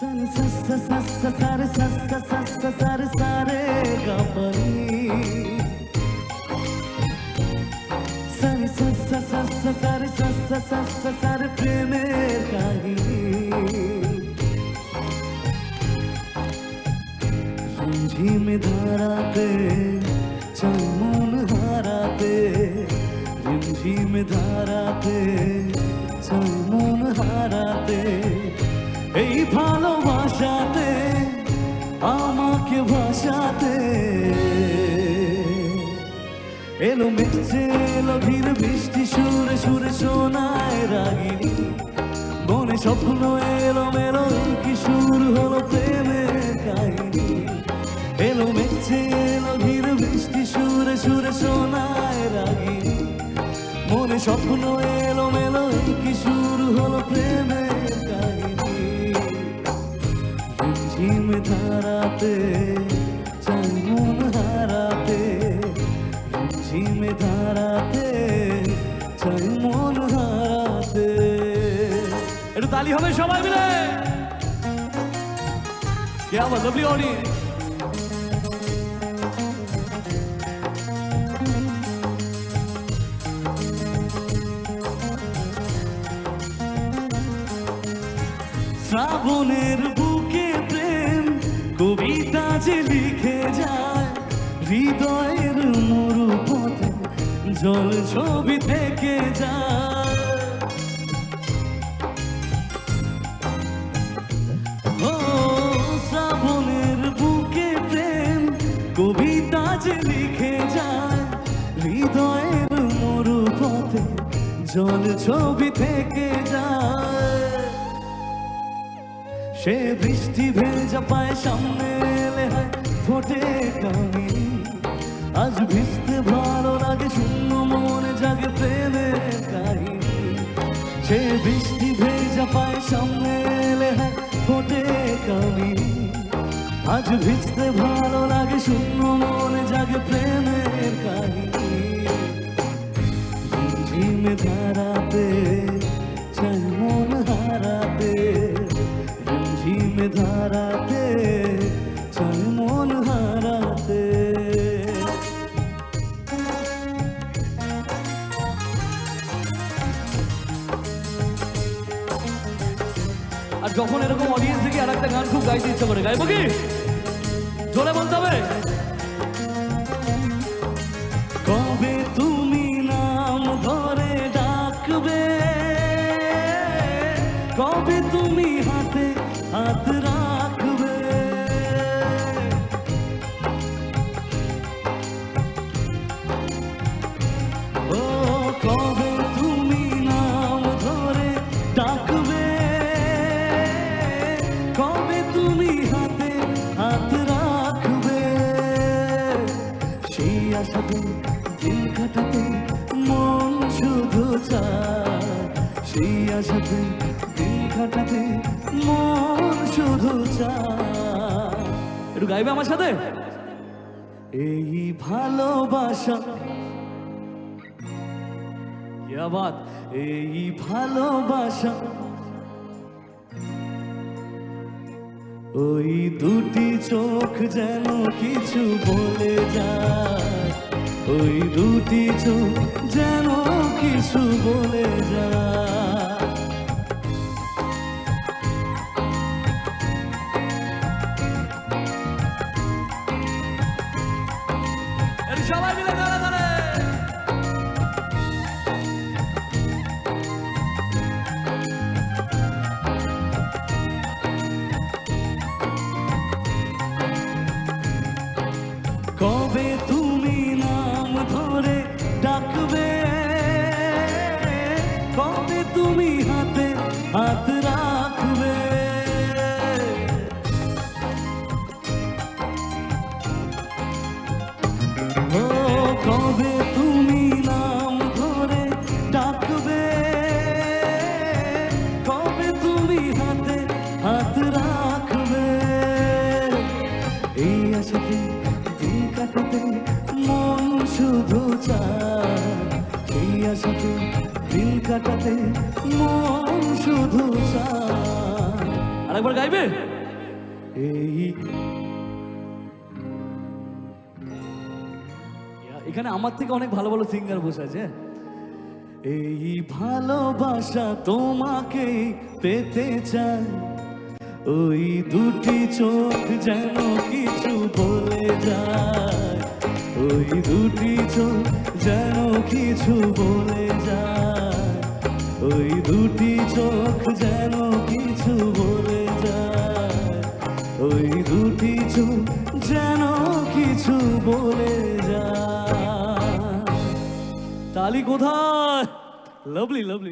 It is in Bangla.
Sani sa sa sa sa sa re sa sa sa sa sa re sa re ga pa ni. Sani sa sa sa sa sa re sa sa sa sa sa re প্রেমের কাহিনী। ঝিমে ধারাতে চাই মন হারাতে, ঝিমঝিমে ধারাতে চাই মন হারাতে, এই ভালোবাসাতে আমাকে ভাসাতে। এলো মিশছে এলো ধীরে বৃষ্টি সুরে সুরে শোনায় রাগিনী, মনে স্বপ্ন এলো মেলো কি শুরু হলো প্রেমের কাহিনী। এলো মিশছে এলো ধীরে বৃষ্টি সুরে সুরে শোনায় রাগিনী, মনে স্বপ্ন এলো মেলো কি শুরু হলো প্রেমের কাহিনী। ঝিমঝিমে ধারাতে চাই মন হারাতে, ঝিমঝিমে ধারাতে চাই মন হারাতে। একটু তালি হবে সবাই মিলে। क्या बात, लवली ऑडियंस। শ্রাবণের বুকে প্রেম কবিতা যে লিখে যায়, হৃদয়ের মরু পথে জল ছবি থেকে যায়। ও শ্রাবণের বুকে প্রেম কবিতা যে লিখে যায়, হৃদয়ের মরু পথে জল ছবি থেকে যায়। সে বৃষ্টি ভেজা পায় সামনে এলে হয় ফোটে কামিনী, আজ ভিজতে ভালো লাগে শূন্য মনে জাগে প্রেমের কাহিনী। সে বৃষ্টি ভেজা পায় সামনে এলে হয় ফোটে কামিনী, আজ ভিজতে ভালো লাগে শূন্য মনে জাগে প্রেমের কাহিনী। ঝিমঝিমে ধারাতে চাই মন হারাতে, ঝিমে ধারাতে চাই মন হারাতে। আর যখন এরকম অডিয়েন্স দেখি আর একটা গান খুব গাইতে ইচ্ছা করে, গাইবো কি? জোরে বলতে হবে। কবে তুমি নাম ধরে ডাকবে, কবে তুমি হাতে হাত রাখবে, ও কবে তুমি নাম ধরে ডাকবে, কবে তুমি হাতে হাত রাখবে। সেই আশাতে দিন কাটাতে মন শুধু চায়, সেই আশাতে দিন কাটাতে মন শুধু চায়। একটু গাইবে আমার সাথে? এই ভালোবাসা, কি বাত, এই ভালোবাসা ওই দুটি চোখ যেন কিছু বলে যায়, ওই দুটি চোখ যেন কিছু বলে যায়। সবাই মিলে ধরে ধরে কবে তুমি নাম ধরে ডাকবে, কবে তুমি হাতে হাত রাখবে, ও কবে তুমি নাম ধরে ডাকবে, কবে তুমি হাতে হাত রাখবে। এই আশাতে দিন কাটাতে মন শুধু চায়, এই আশাতে দিন কাটাতে মন শুধু চায়। আরেকবার গাইবে? এই এখানে আমার থেকে অনেক ভালো ভালো সিঙ্গার বসে আছে। এই ভালোবাসা তোমাকে পেতে চাই, ওই দুটি চোখ যেন কিছু বলে যায়, ওই দুটি চোখ যেন কিছু বলে যায়, ওই দুটি চোখ যেন কিছু বলে যায়, ওই দুটি চোখ যেন কিছু বলে যায়। তালি কোথায়? Lovely lovely lovely.